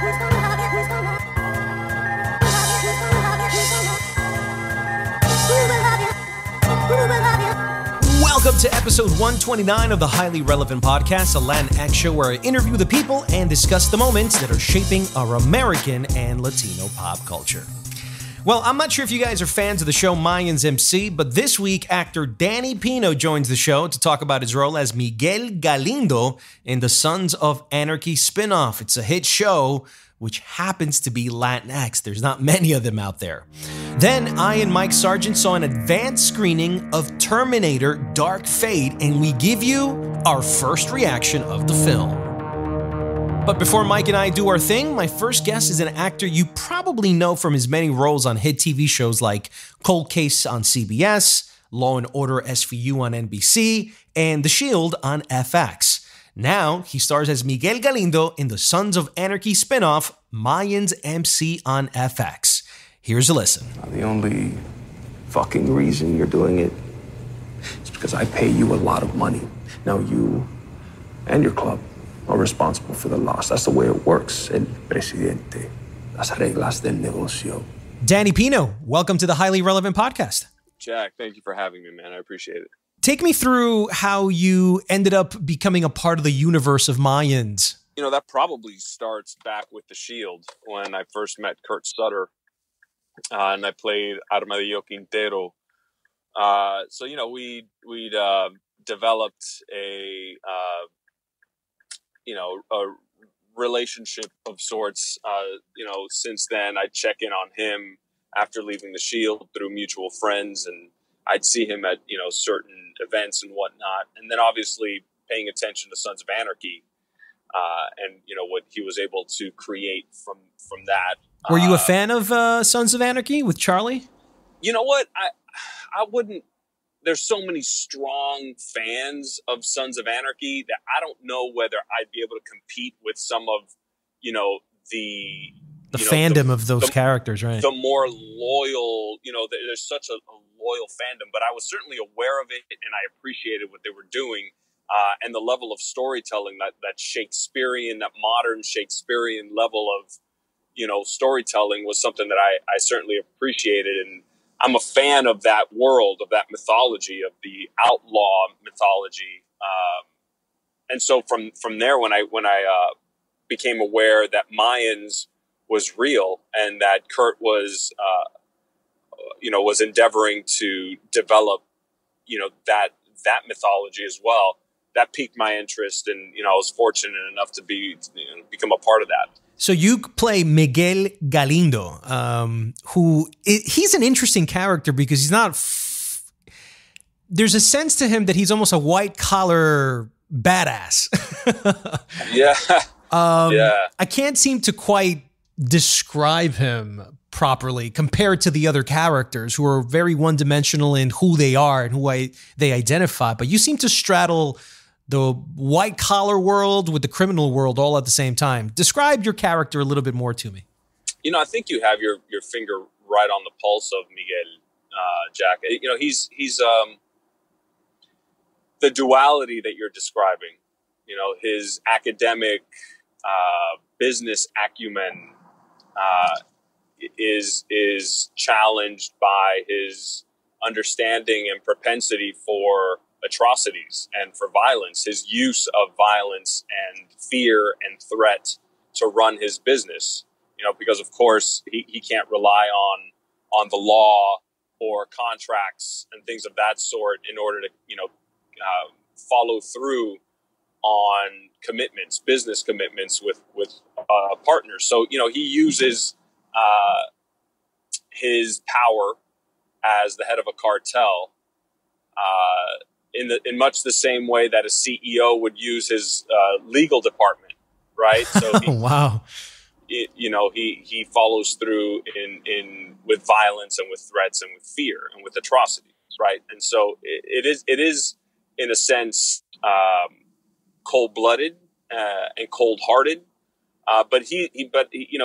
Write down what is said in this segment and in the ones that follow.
Welcome to episode 129 of the Highly Relevant Podcast, a Latinx show where I interview the people and discuss the moments that are shaping our American and Latino pop culture. Well, I'm not sure if you guys are fans of the show Mayans M.C, but this week, actor Danny Pino joins the show to talk about his role as Miguel Galindo in the Sons of Anarchy spinoff. It's a hit show, which happens to be Latinx. There's not many of them out there. Then I and Mike Sargent saw an advanced screening of Terminator Dark Fate, and we give you our first reaction of the film. But before Mike and I do our thing, my first guest is an actor you probably know from his many roles on hit TV shows like Cold Case on CBS, Law and Order SVU on NBC, and The Shield on FX. Now, he stars as Miguel Galindo in the Sons of Anarchy spinoff, Mayans M.C. on FX. Here's a listen. The only fucking reason you're doing it is because I pay you a lot of money. Now you and your club are responsible for the loss. That's the way it works, el presidente. Las reglas del negocio. Danny Pino, welcome to the Highly Relevant Podcast. Jack, thank you for having me, man. I appreciate it. Take me through how you ended up becoming a part of the universe of Mayans. You know, that probably starts back with The Shield when I first met Kurt Sutter and I played Armadillo Quintero. So, you know, we'd developed a relationship of sorts. You know, since then, I'd check in on him after leaving The Shield through mutual friends, and I'd see him at, you know, certain events and whatnot. And then obviously paying attention to Sons of Anarchy and, you know, what he was able to create from that. Were you a fan of Sons of Anarchy with Charlie? You know what? I wouldn't. There's so many strong fans of Sons of Anarchy that I don't know whether I'd be able to compete with some of, you know, the fandom of those characters, right? The more loyal, you know, there's such a loyal fandom, but I was certainly aware of it and I appreciated what they were doing. And the level of storytelling, that Shakespearean, that modern Shakespearean level of, you know, storytelling was something that I certainly appreciated. And I'm a fan of that world, of that mythology, of the outlaw mythology. And so from there, when I became aware that Mayans was real and that Kurt was, was endeavoring to develop, you know, that mythology as well, that piqued my interest. And, you know, I was fortunate enough to become a part of that. So you play Miguel Galindo, he's an interesting character because he's not. There's a sense to him that he's almost a white collar badass. Yeah. Yeah. I can't seem to quite describe him properly compared to the other characters who are very one dimensional in who they are and who they identify. But you seem to straddle the white collar world with the criminal world all at the same time. Describe your character a little bit more to me. You know, I think you have your finger right on the pulse of Miguel, Jack. You know, he's the duality that you're describing. You know, his academic business acumen is challenged by his understanding and propensity for atrocities and for violence, his use of violence and fear and threat to run his business, you know, because of course he can't rely on the law or contracts and things of that sort in order to, you know, follow through on commitments, business commitments with partners. So, you know, he uses his power as the head of a cartel in much the same way that a CEO would use his legal department, right? So wow. He follows through in with violence and with threats and with fear and with atrocities, right? And so it is in a sense cold-blooded and cold-hearted, but he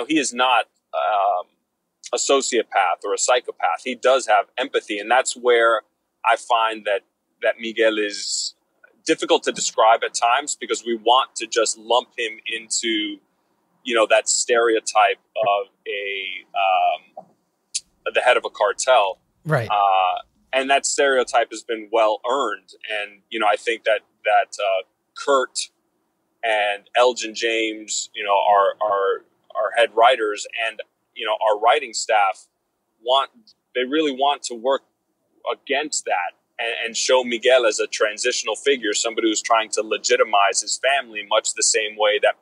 is not a sociopath or a psychopath. He does have empathy, and that's where I find that Miguel is difficult to describe at times because we want to just lump him into, that stereotype of the head of a cartel. Right. And that stereotype has been well earned. And, I think that Kurt and Elgin James, our head writers and, our writing staff really want to work against that and show Miguel as a transitional figure, somebody who's trying to legitimize his family, much the same way that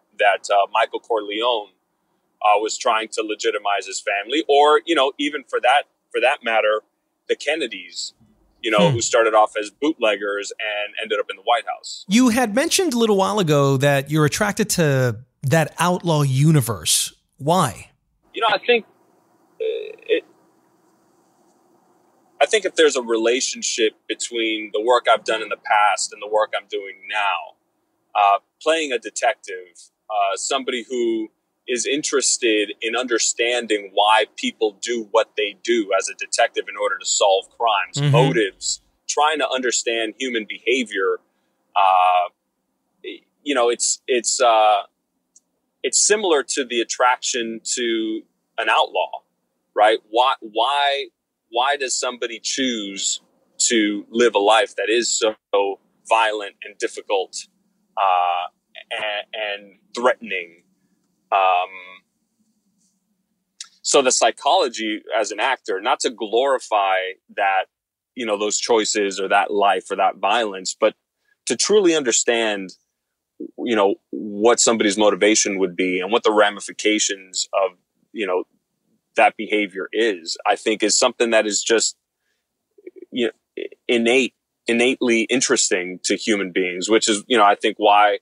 Michael Corleone was trying to legitimize his family, or even for that matter, the Kennedys, who started off as bootleggers and ended up in the White House. You had mentioned a little while ago that you're attracted to that outlaw universe. Why? I think if there's a relationship between the work I've done in the past and the work I'm doing now, playing a detective, somebody who is interested in understanding why people do what they do as a detective in order to solve crimes, motives, trying to understand human behavior. It's similar to the attraction to an outlaw, right? Why does somebody choose to live a life that is so violent and difficult and threatening? So the psychology as an actor, not to glorify that, those choices or that life or that violence, but to truly understand, what somebody's motivation would be and what the ramifications of, that behavior is, I think is something that is just, innately interesting to human beings, which is, I think why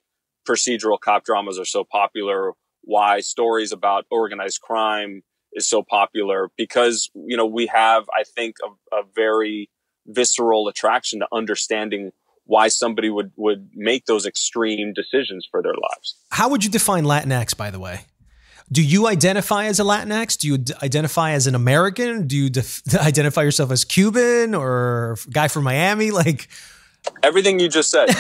procedural cop dramas are so popular, why stories about organized crime is so popular, because, we have, I think, a very visceral attraction to understanding why somebody would make those extreme decisions for their lives. How would you define Latinx, by the way? Do you identify as a Latinx? Do you identify as an American? Do you identify yourself as Cuban or guy from Miami? Like everything you just said.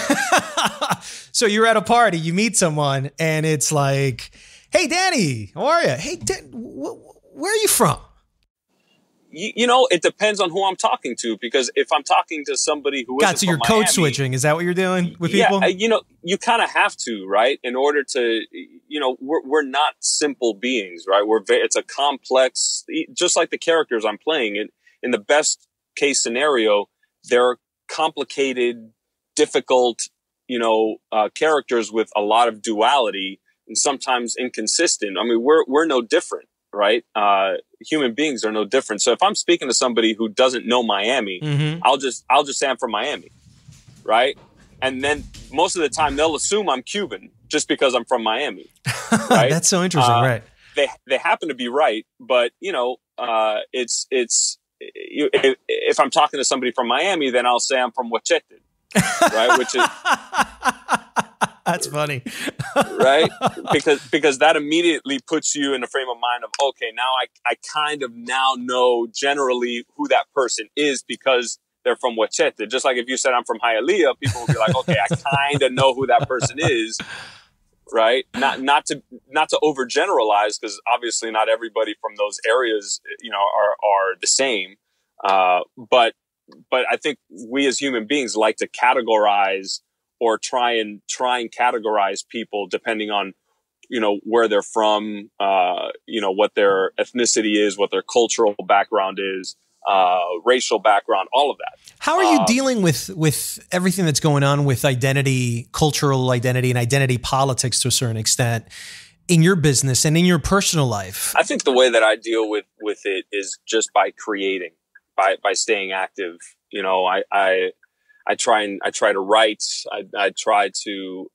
So you're at a party, you meet someone, and it's like, "Hey, Danny, how are you? Hey, where are you from?" It depends on who I'm talking to, because if I'm talking to somebody who isn't so you're from Miami, code switching. Is that what you're doing with people? You kind of have to, right? In order to, we're not simple beings, right? It's a complex, just like the characters I'm playing. In the best case scenario, they're complicated, difficult, characters with a lot of duality and sometimes inconsistent. I mean, we're no different. Right? Human beings are no different. So if I'm speaking to somebody who doesn't know Miami, I'll just say I'm from Miami. Right? And then most of the time they'll assume I'm Cuban just because I'm from Miami. Right? That's so interesting. Right. They happen to be right. But, if I'm talking to somebody from Miami, then I'll say I'm from Huachete. Right? Which is... That's funny. Right? Because that immediately puts you in a frame of mind of, okay, now I kind of now know generally who that person is because they're from Huachete. Just like if you said I'm from Hialeah, people would be like, okay, I kind of know who that person is. Right? Not to overgeneralize, because obviously not everybody from those areas, are the same. But I think we as human beings like to categorize or try and categorize people depending on, where they're from, what their ethnicity is, what their cultural background is, racial background, all of that. How are you dealing with everything that's going on with identity, cultural identity, and identity politics to a certain extent in your business and in your personal life? I think the way that I deal with it is just by creating, by staying active. I try to write. I try to,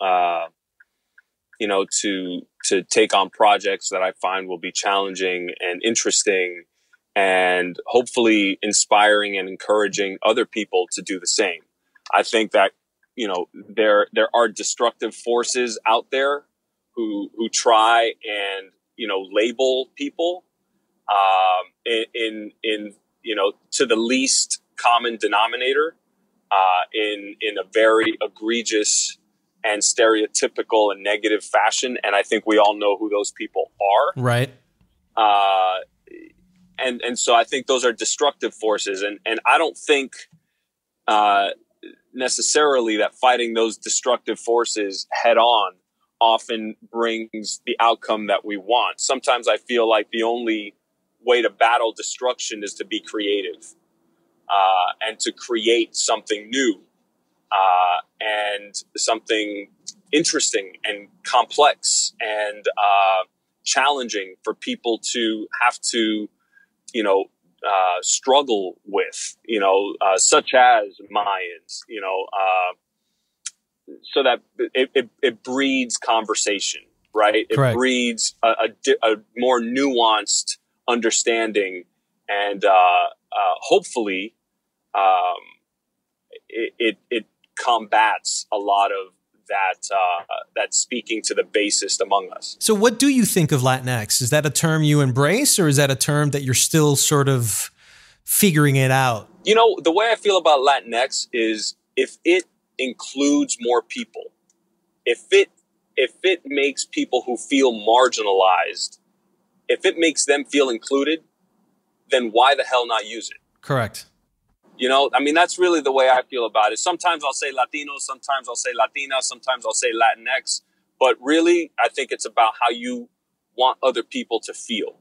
to take on projects that I find will be challenging and interesting, and hopefully inspiring and encouraging other people to do the same. I think that, there are destructive forces out there who try and, label people, in to the least common denominator, in a very egregious and stereotypical and negative fashion. And I think we all know who those people are. Right. And so I think those are destructive forces. And I don't think necessarily that fighting those destructive forces head on often brings the outcome that we want. Sometimes I feel like the only way to battle destruction is to be creative and to create something new and something interesting and complex and challenging for people to have to, struggle with, such as Mayans, so that it breeds conversation, right? Correct. It breeds a more nuanced understanding, and hopefully it combats a lot of that speaking to the basest among us. So what do you think of Latinx? Is that a term you embrace, or is that a term that you're still sort of figuring it out? The way I feel about Latinx is if it includes more people, if it makes people who feel marginalized, if it makes them feel included, then why the hell not use it? Correct. That's really the way I feel about it. Sometimes I'll say Latino, sometimes I'll say Latina, sometimes I'll say Latinx. But really, I think it's about how you want other people to feel,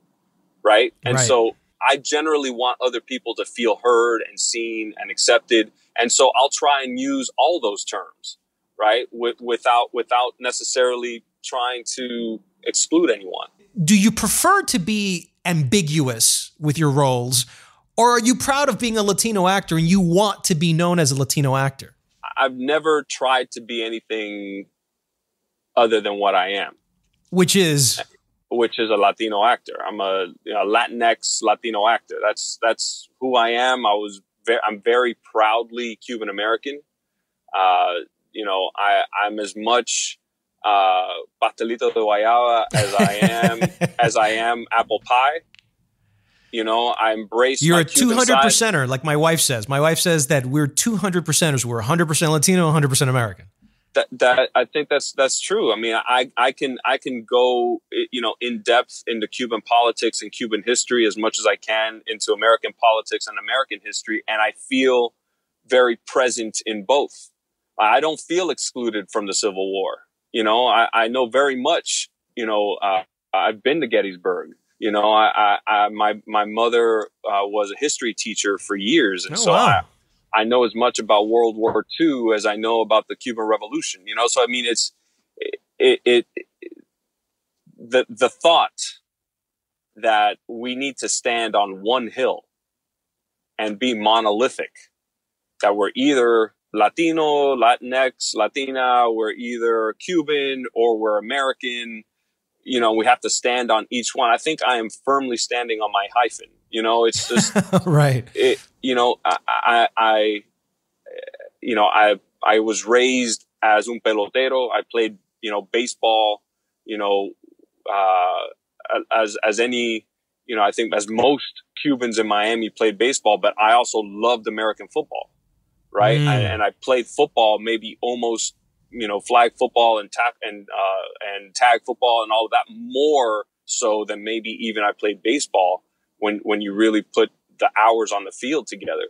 right? And so I generally want other people to feel heard and seen and accepted. And so I'll try and use all those terms, right? Without necessarily trying to exclude anyone. Do you prefer to be ambiguous with your roles, or are you proud of being a Latino actor and you want to be known as a Latino actor? I've never tried to be anything other than what I am. Which is a Latino actor. I'm a Latinx Latino actor. That's who I am. I'm very proudly Cuban-American. I'm as much pastelito de guayaba as I am apple pie. I embrace. You're a 200%er, like my wife says. My wife says that we're 200%ers. We're 100% Latino, 100% American. That I think that's true. I mean, I can go in depth into Cuban politics and Cuban history as much as I can into American politics and American history, and I feel very present in both. I don't feel excluded from the Civil War. I know very much. I've been to Gettysburg. My mother was a history teacher for years, and I know as much about World War II as I know about the Cuban Revolution. So I mean, it's the thought that we need to stand on one hill and be monolithic, that we're either Latino, Latinx, Latina, we're either Cuban or we're American. We have to stand on each one. I think I am firmly standing on my hyphen. It's just right. I was raised as un pelotero. I played, baseball, as any, I think as most Cubans in Miami played baseball, but I also loved American football. Right. And I played football, maybe almost, flag football and tag football and all of that, more so than maybe even I played baseball when you really put the hours on the field together.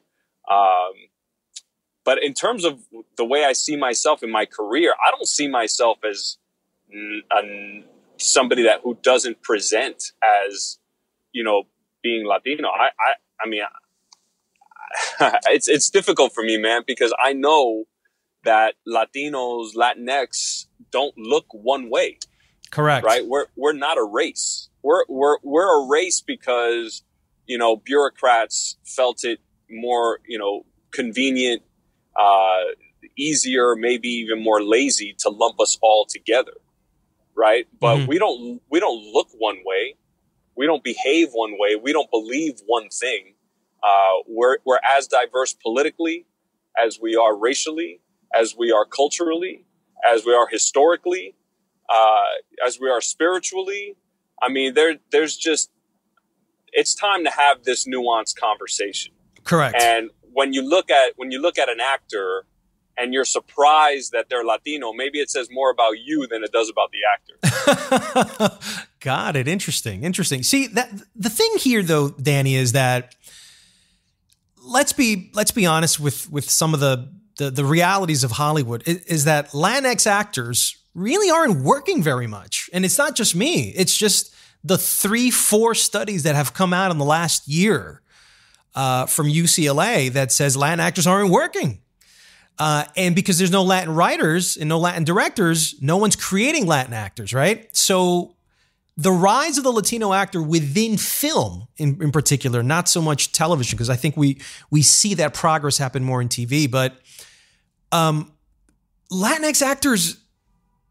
But in terms of the way I see myself in my career, I don't see myself as somebody who doesn't present as, being Latino. I mean, it's difficult for me, man, because I know that Latinos, Latinx don't look one way. Correct. Right? We're not a race. We're a race because, bureaucrats felt it more, convenient, easier, maybe even more lazy to lump us all together. Right? But we don't look one way. We don't behave one way. We don't believe one thing. We're as diverse politically as we are racially, as we are culturally, as we are historically, as we are spiritually. I mean, there's just, it's time to have this nuanced conversation. Correct. And when you look at an actor, and you're surprised that they're Latino, maybe it says more about you than it does about the actor. Got it. Interesting. See, that the thing here, though, Danny, is that let's be honest with some of the realities of Hollywood is that Latinx actors really aren't working very much. And it's not just me. It's just the 3-4 studies that have come out in the last year from UCLA that says Latin actors aren't working. And because there's no Latin writers and no Latin directors, no one's creating Latin actors, right? So the rise of the Latino actor within film in particular, not so much television, because I think we see that progress happen more in TV, but Latinx actors,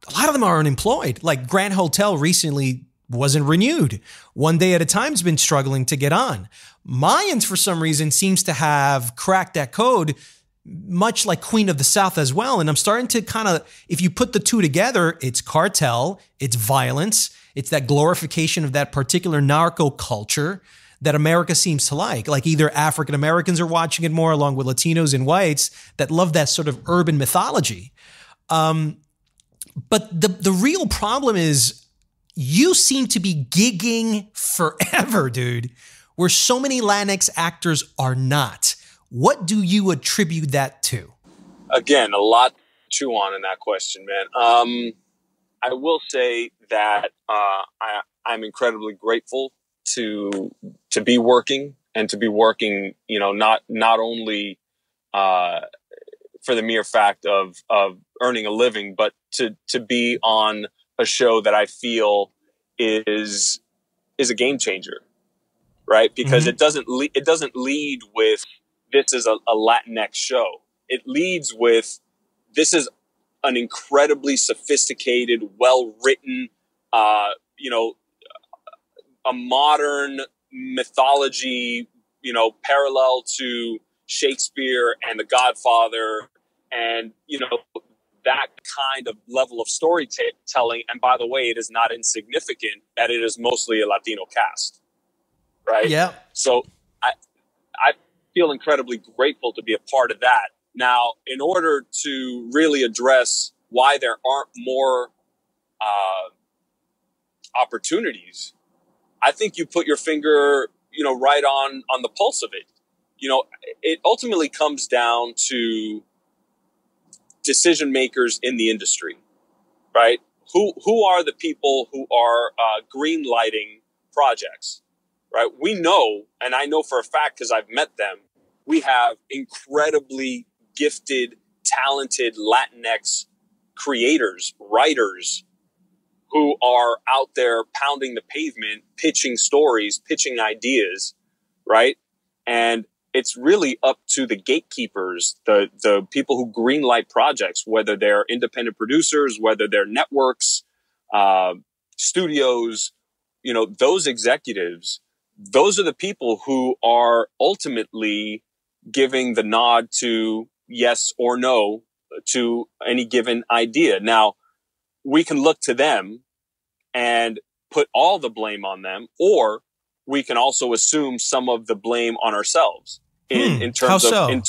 a lot of them are unemployed. Like Grand Hotel recently wasn't renewed. One Day at a Time's been struggling to get on. Mayans, for some reason, seems to have cracked that code, much like Queen of the South as well. And I'm starting to kind of, if you put the two together, it's cartel, it's violence, it's that glorification of that particular narco culture that America seems to like. Like either African Americans are watching it more, along with Latinos and whites that love that sort of urban mythology. But the real problem is you seem to be gigging forever, dude, where so many Latinx actors are not. What do you attribute that to? Again, a lot to chew on in that question, man. I will say that I'm incredibly grateful to be working and to be working, you know, not only for the mere fact of earning a living, but to be on a show that I feel is a game changer, right? Because it doesn't lead with this is a Latinx show. It leads with this is an incredibly sophisticated, well-written, you know, a modern mythology, you know, parallel to Shakespeare and The Godfather, and, you know, that kind of level of storytelling. And by the way, it is not insignificant that it is mostly a Latino cast, right? Yeah. So I feel incredibly grateful to be a part of that. Now, in order to really address why there aren't more opportunities, I think you put your finger, you know, right on the pulse of it. You know, it ultimately comes down to decision makers in the industry, right? Who are the people who are green lighting projects, right? We know, and I know for a fact because I've met them, we have incredibly gifted, talented Latinx creators, writers who are out there pounding the pavement, pitching stories, pitching ideas, right? And it's really up to the gatekeepers, the people who greenlight projects, whether they're independent producers, whether they're networks, studios, you know, those executives, those are the people who are ultimately giving the nod to yes or no to any given idea. Now, we can look to them and put all the blame on them, or we can also assume some of the blame on ourselves in terms of,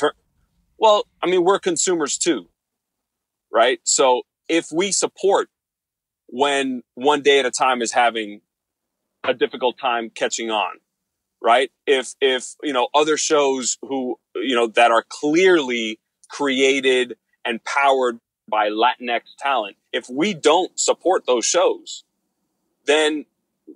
well, I mean, we're consumers too, right? So if we support when One Day at a Time is having a difficult time catching on, right? If, you know, other shows who, you know, that are clearly created and powered by Latinx talent, if we don't support those shows, then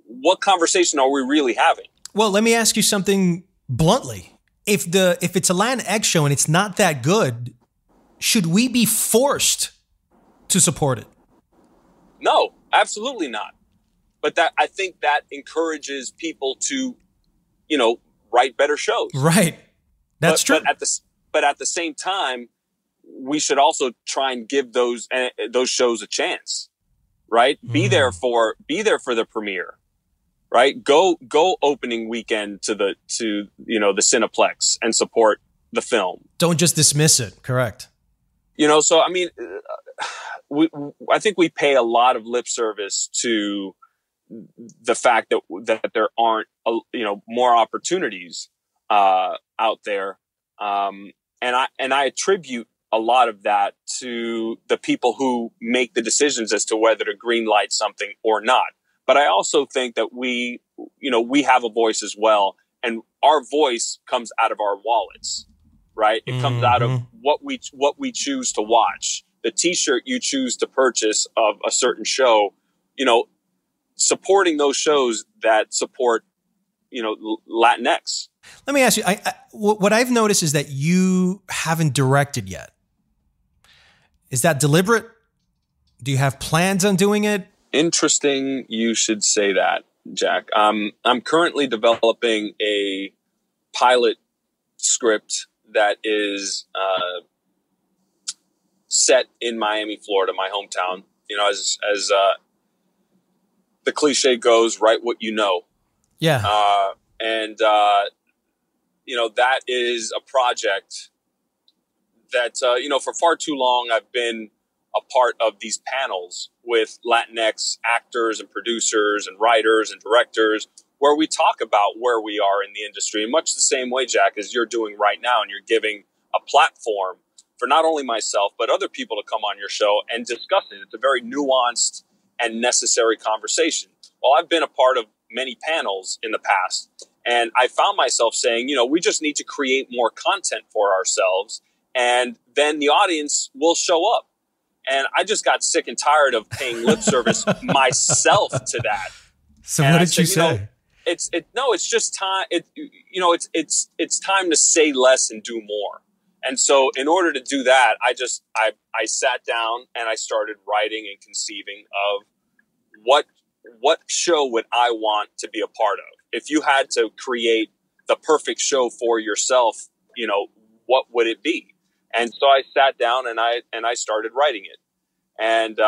what conversation are we really having? Well, let me ask you something bluntly. If it's a Latinx show and it's not that good, should we be forced to support it? No, absolutely not. But I think that encourages people to, you know, write better shows. Right. That's true. But at the same time, we should also try and give those shows a chance, right? Be there for the premiere, right? Go opening weekend to you know, the Cineplex and support the film. Don't just dismiss it. Correct. You know, so I mean, I think we pay a lot of lip service to the fact that there aren't, you know, more opportunities out there, and I attribute a lot of that to the people who make the decisions as to whether to green light something or not. But I also think that we have a voice as well, and our voice comes out of our wallets, right? It comes out of what we choose to watch, the T-shirt you choose to purchase of a certain show, supporting those shows that support, Latinx. Let me ask you, what I've noticed is that you haven't directed yet. Is that deliberate? Do you have plans on doing it? Interesting you should say that, Jack. I'm currently developing a pilot script that is set in Miami, Florida, my hometown. As the cliche goes, write what you know. Yeah. That is a project that, for far too long, I've been a part of these panels with Latinx actors and producers and writers and directors, where we talk about where we are in the industry in much the same way, Jack, as you're doing right now. And you're giving a platform for not only myself, but other people to come on your show and discuss it. It's a very nuanced and necessary conversation. Well, I've been a part of many panels in the past, and I found myself saying, we just need to create more content for ourselves, and then the audience will show up. And I just got sick and tired of paying lip service myself to that. So what did you say? It's just time. It's time to say less and do more. And so in order to do that, I sat down and I started writing and conceiving of what show would I want to be a part of? If you had to create the perfect show for yourself, what would it be? And so I sat down and I started writing it. And,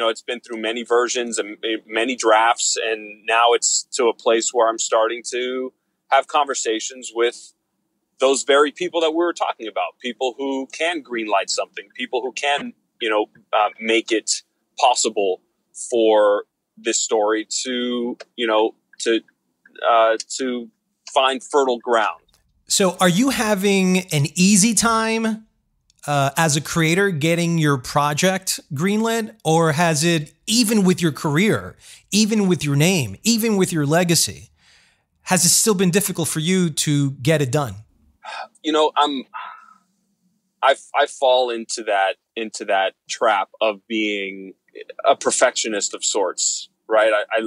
it's been through many versions and many drafts. And now it's to a place where I'm starting to have conversations with those very people that we were talking about, people who can greenlight something, people who can, make it possible for this story to find fertile ground. So are you having an easy time as a creator getting your project greenlit, or has it, even with your career, even with your name, even with your legacy, has it still been difficult for you to get it done? I fall into that trap of being a perfectionist of sorts, right? I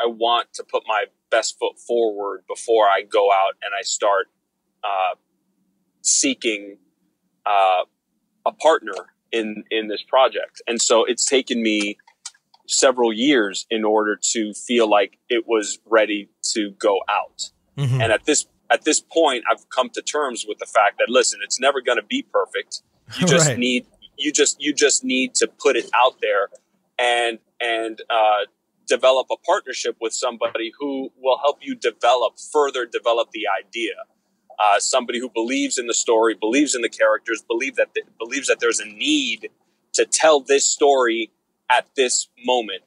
want to put my best foot forward before I go out and I start seeking a partner in this project. And so it's taken me several years in order to feel like it was ready to go out. Mm-hmm. And at this point, I've come to terms with the fact that, listen, it's never going to be perfect. You just right. you just need to put it out there and develop a partnership with somebody who will help you further develop the idea. Somebody who believes in the story, believes in the characters, believes that there's a need to tell this story at this moment.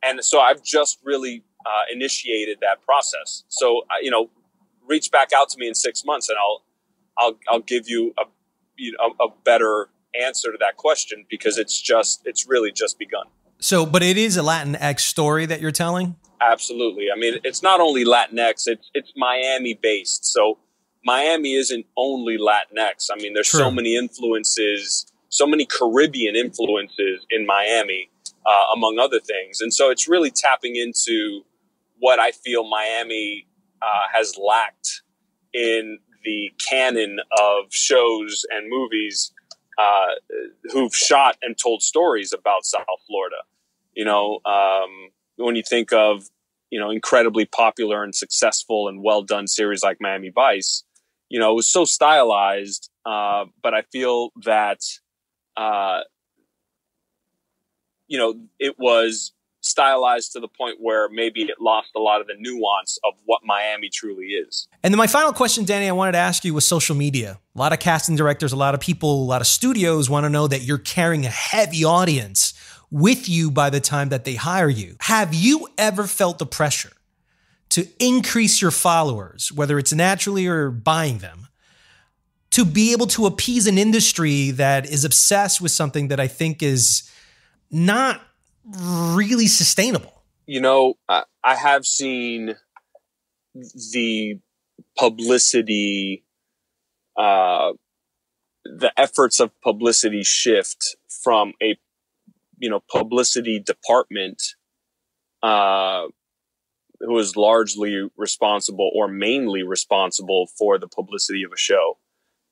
And so I've just really initiated that process. So, reach back out to me in 6 months and I'll give you a better answer to that question, because it's really just begun. So, but it is a Latinx story that you're telling? Absolutely. I mean, it's not only Latinx, it's Miami based. So Miami isn't only Latinx. I mean, there's True. So many influences, so many Caribbean influences in Miami, among other things. And so it's really tapping into what I feel Miami has lacked in the canon of shows and movies who've shot and told stories about South Florida. When you think of, incredibly popular and successful and well done series like Miami Vice, it was so stylized. But I feel that, it was stylized to the point where maybe it lost a lot of the nuance of what Miami truly is. And then my final question, Danny, I wanted to ask you was social media. A lot of casting directors, a lot of people, a lot of studios want to know that you're carrying a heavy audience with you by the time that they hire you. Have you ever felt the pressure to increase your followers, whether it's naturally or buying them, to be able to appease an industry that is obsessed with something that I think is not really sustainable. You know, I have seen the publicity, the efforts of publicity shift from a, publicity department who is largely responsible or mainly responsible for the publicity of a show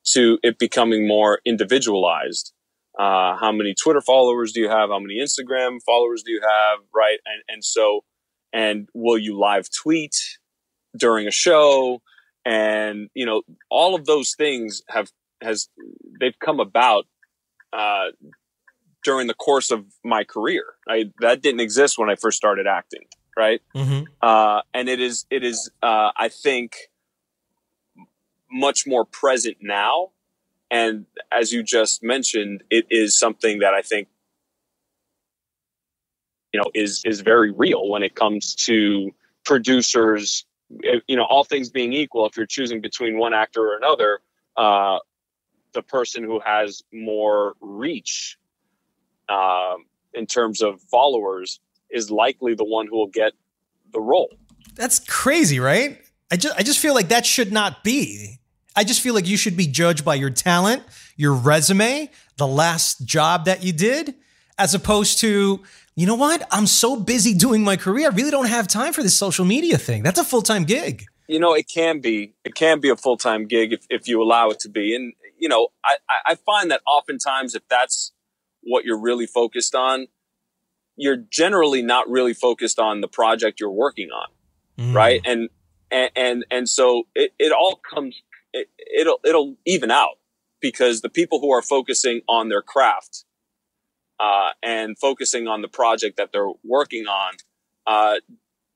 to it becoming more individualized. How many Twitter followers do you have? How many Instagram followers do you have? Right. And will you live tweet during a show? And, all of those things they've come about, during the course of my career. That didn't exist when I first started acting. Right. Mm-hmm. And it is, I think, much more present now. And as you just mentioned, it is something that I think, is very real when it comes to producers. All things being equal, if you're choosing between one actor or another, the person who has more reach in terms of followers is likely the one who will get the role. That's crazy, right? I just feel like that should not be. I just feel like you should be judged by your talent, your resume, the last job that you did, as opposed to, you know what? I'm so busy doing my career. I really don't have time for this social media thing. That's a full-time gig. It can be a full-time gig if you allow it to be. And, I find that oftentimes if that's what you're really focused on, you're generally not really focused on the project you're working on. Right. And so it all comes, it'll even out, because the people who are focusing on their craft, and focusing on the project that they're working on,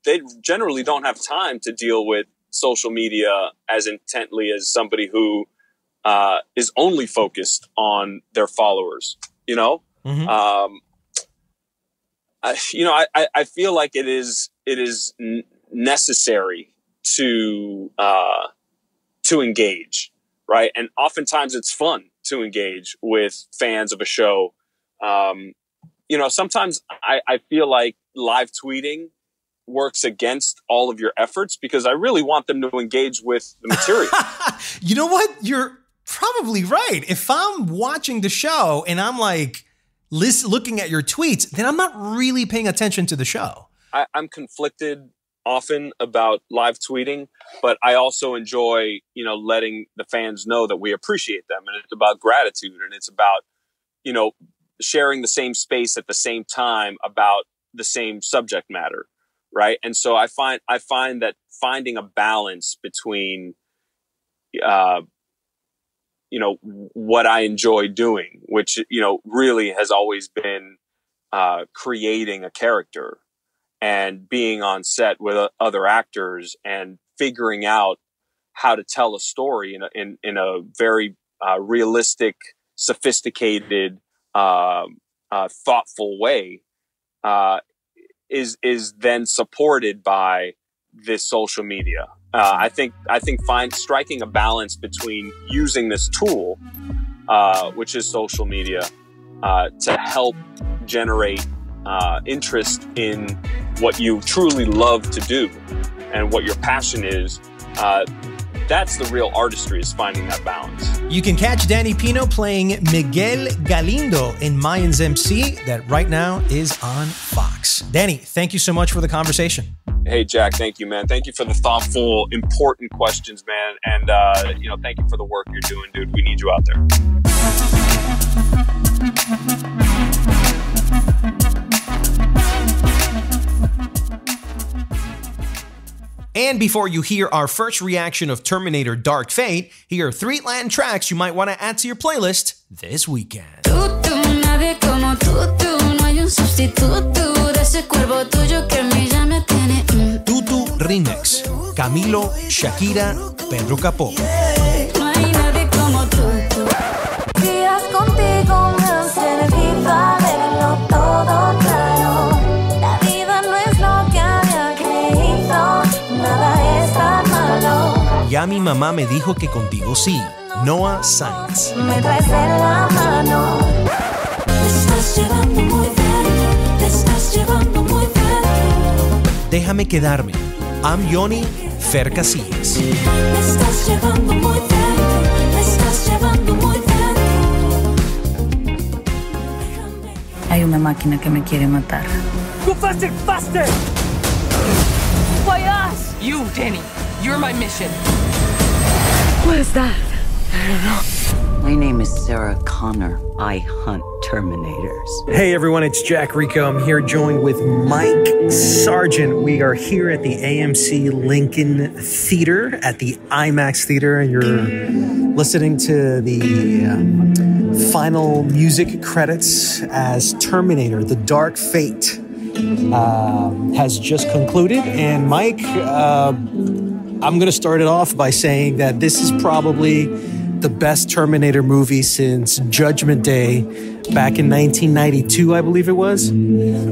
they generally don't have time to deal with social media as intently as somebody who, is only focused on their followers, Mm-hmm. I feel like it is necessary to engage, right? And oftentimes it's fun to engage with fans of a show. Sometimes I feel like live tweeting works against all of your efforts, because I really want them to engage with the material. You know what? You're probably right. If I'm watching the show and I'm like looking at your tweets, then I'm not really paying attention to the show. I'm conflicted often about live tweeting, but I also enjoy, letting the fans know that we appreciate them. And it's about gratitude, and it's about, sharing the same space at the same time about the same subject matter. Right. And so I find that finding a balance between, what I enjoy doing, which, really has always been, creating a character and being on set with other actors and figuring out how to tell a story in a very, realistic, sophisticated, thoughtful way, is then supported by this social media. I think striking a balance between using this tool, which is social media, to help generate interest in what you truly love to do and what your passion is. That's the real artistry, is finding that balance. You can catch Danny Pino playing Miguel Galindo in Mayans M.C. that right now is on Fox. Danny, thank you so much for the conversation. Hey, Jack, thank you, man. Thank you for the thoughtful, important questions, man. And, thank you for the work you're doing, dude. We need you out there. And before you hear our first reaction of Terminator Dark Fate, here are 3 Latin tracks you might want to add to your playlist this weekend. Tutu Remix, Camilo, Shakira, Pedro Capó. Días contigo me hacen viva, verlo todo claro. La vida no es lo que había creído, nada es tan malo. Ya mi mamá me dijo que contigo sí. Noah Sainz. Me traes en la mano. Me estás llevando muy dentro. Me estás llevando muy dentro. Déjame quedarme. I'm Yoni Fer Casillas. Me estás llevando muy dentro. Me estás llevando muy dentro. Hay una máquina que me quiere matar. Go faster, faster! Why us? You, Danny. You're my mission. What is that? My name is Sarah Connor. I hunt Terminators. Hey everyone, it's Jack Rico. I'm here joined with Mike Sargent. We are here at the AMC Lincoln Theater at the IMAX Theater, and you're listening to the final music credits as Terminator, the Dark Fate has just concluded. And Mike, I'm going to start it off by saying that this is probably the best Terminator movie since Judgment Day back in 1992, I believe it was.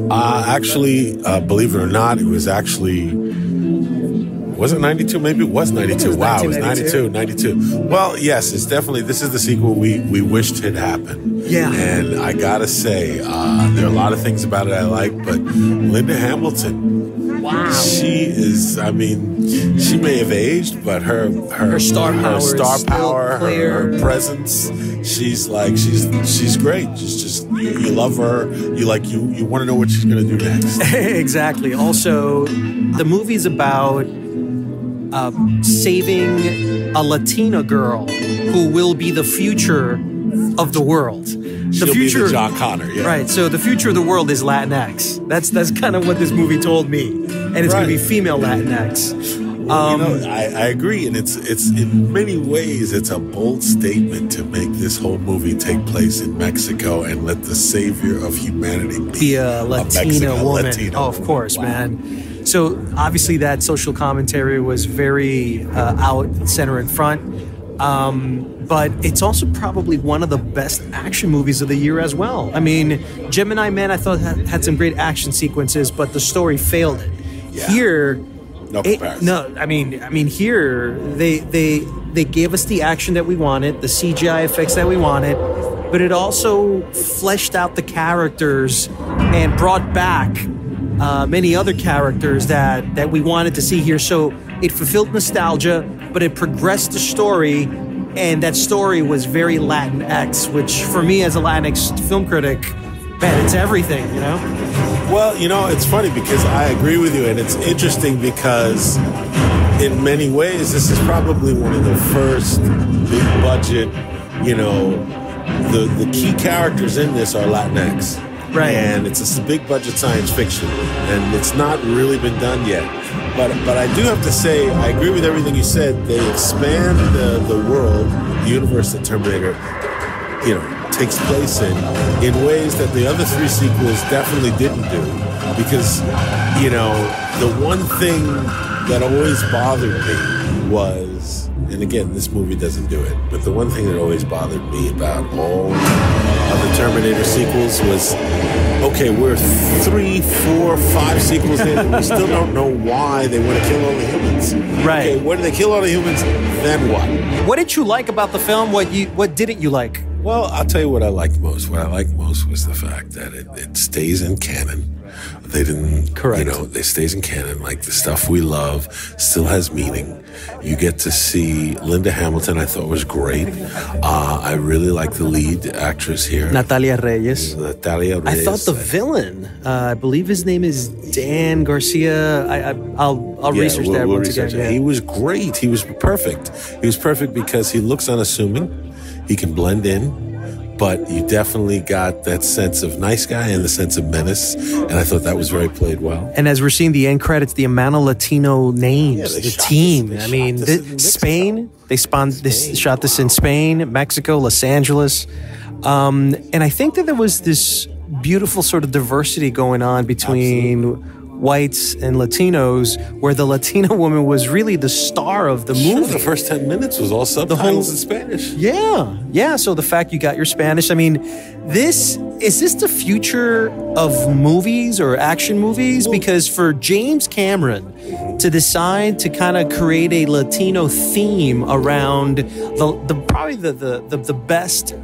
Actually, believe it or not, it was actually, was it 92? Maybe it was 92. Wow, it was 92. Well, yes, it's definitely, this is the sequel we wished had happened. Yeah. And I gotta say, there are a lot of things about it I like, but Linda Hamilton, wow. She is, I mean, she may have aged, but her star power, her presence, she's great. She's just, you love her. You want to know what she's going to do next. Exactly. Also, the movie's about saving a Latina girl who will be the future of the world. She'll be the John Connor, yeah. Right, so the future of the world is Latinx. That's kind of what this movie told me. And it's going to be female Latinx. I agree, and it's in many ways it's a bold statement to make this whole movie take place in Mexico and let the savior of humanity be a Latina woman. Latino of course, wow. Man. So obviously that social commentary was very out, center, and front. But it's also probably one of the best action movies of the year as well. I mean, Gemini Man, I thought had some great action sequences, but the story failed it. Yeah. Here, no comparison. I mean, here they gave us the action that we wanted, the CGI effects that we wanted, but it also fleshed out the characters and brought back many other characters that we wanted to see here. So it fulfilled nostalgia, but it progressed the story, and that story was very Latinx, which for me as a Latinx film critic, man, it's everything, you know? Well, it's funny because I agree with you, and it's interesting because in many ways this is probably one of the first big budget, the key characters in this are Latinx. Right. And it's a big budget science fiction, and it's not really been done yet. But I do have to say, I agree with everything you said. They expand the world, the universe that Terminator, takes place in ways that the other three sequels definitely didn't do. Because, the one thing that always bothered me was, and again, this movie doesn't do it, but the one thing that always bothered me about all of the Terminator sequels was, okay, we're 3, 4, 5 sequels in, and we still don't know why they want to kill all the humans. Right. Okay, when they kill all the humans, then what? What did you like about the film? What didn't you like? Well, I'll tell you what I liked most. What I liked most was the fact that it stays in canon. They didn't, correct. It stays in canon. Like the stuff we love still has meaning. You get to see Linda Hamilton. I thought was great. I really like the lead actress here, Natalia Reyes. I thought the villain, I believe his name is Dan Garcia. I'll research that once again. Yeah. He was great. He was perfect. He was perfect because he looks unassuming. He can blend in, but you definitely got that sense of nice guy and the sense of menace, and I thought that was very played well. And as we're seeing the end credits, the amount of Latino names, the team. Spain, they shot this in Spain, Mexico, Los Angeles. And I think that there was this beautiful sort of diversity going on between whites and Latinos, where the Latina woman was really the star of the movie. The first 10 minutes was all subtitles in Spanish. Yeah. So the fact you got your Spanish, I mean, is this the future of movies or action movies? Because for James Cameron to decide to kind of create a Latino theme around probably the best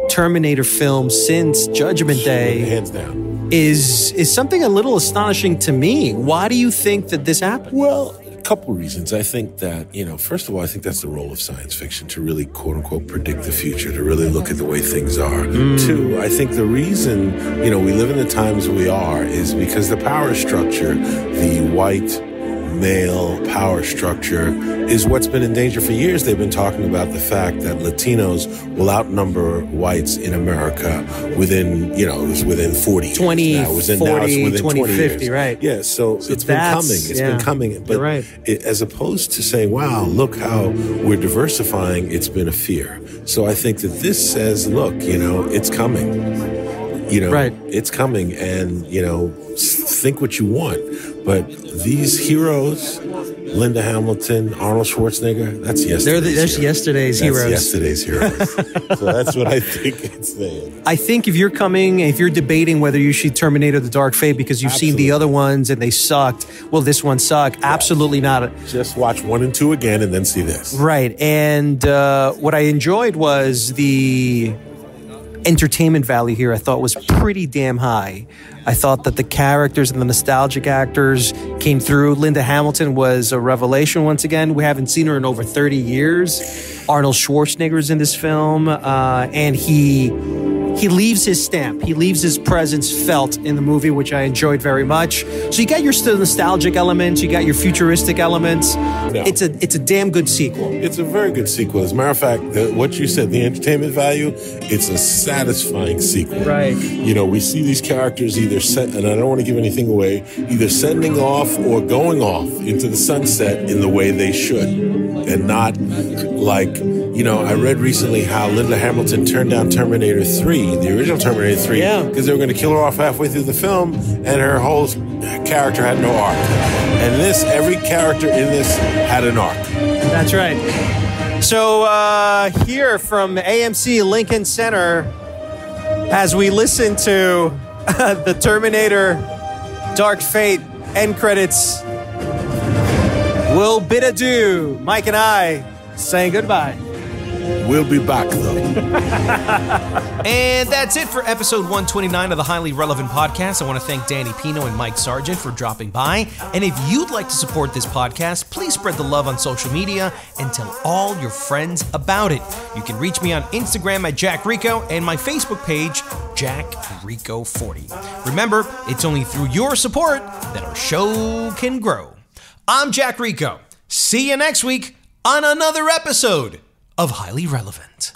Terminator film since Judgment Day, hands down, is something a little astonishing to me. Why do you think that this happened? Well, a couple reasons. I think that, first of all, I think that's the role of science fiction, to really, quote unquote, predict the future, to really look at the way things are. Two, I think the reason, we live in the times we are is because the power structure, the white male power structure, is what's been in danger for years. They've been talking about the fact that Latinos will outnumber whites in America within 40 years. 20, now. 40, within 20, 50, years. right. Yeah, so it's been coming. It's been coming. But you're right. As opposed to saying, wow, look how we're diversifying, it's been a fear. So I think that this says, look, it's coming. Right. It's coming, and, think what you want. But these heroes, Linda Hamilton, Arnold Schwarzenegger, that's yesterday's heroes. That's yesterday's heroes. So that's what I think it's saying. I think if you're debating whether you should Terminator the Dark Fate because you've seen the other ones and they sucked, will this one suck? Yes. Absolutely not. Just watch 1 and 2 again and then see this. Right. And what I enjoyed was the entertainment value here. I thought was pretty damn high. I thought that the characters and the nostalgic actors came through. Linda Hamilton was a revelation once again. We haven't seen her in over 30 years. Arnold Schwarzenegger's in this film, and he leaves his stamp. He leaves his presence felt in the movie, which I enjoyed very much. So you got your still nostalgic elements, you got your futuristic elements. No. It's a damn good sequel. It's a very good sequel. As a matter of fact, what you said, the entertainment value, it's a satisfying sequel. Right. We see these characters either and I don't want to give anything away, either sending off or going off into the sunset in the way they should. And not like, I read recently how Linda Hamilton turned down Terminator 3, the original Terminator 3, because they were going to kill her off halfway through the film, and her whole character had no arc. And every character in this had an arc. That's right. So here from AMC Lincoln Center, as we listen to the Terminator Dark Fate end credits, we'll bid adieu. Mike and I saying goodbye. We'll be back, though. And that's it for episode 129 of the Highly Relevant Podcast. I want to thank Danny Pino and Mike Sargent for dropping by. And if you'd like to support this podcast, please spread the love on social media and tell all your friends about it. You can reach me on Instagram at Jack Rico and my Facebook page, Jack Rico 40. Remember, it's only through your support that our show can grow. I'm Jack Rico. See you next week on another episode of Highly Relevant.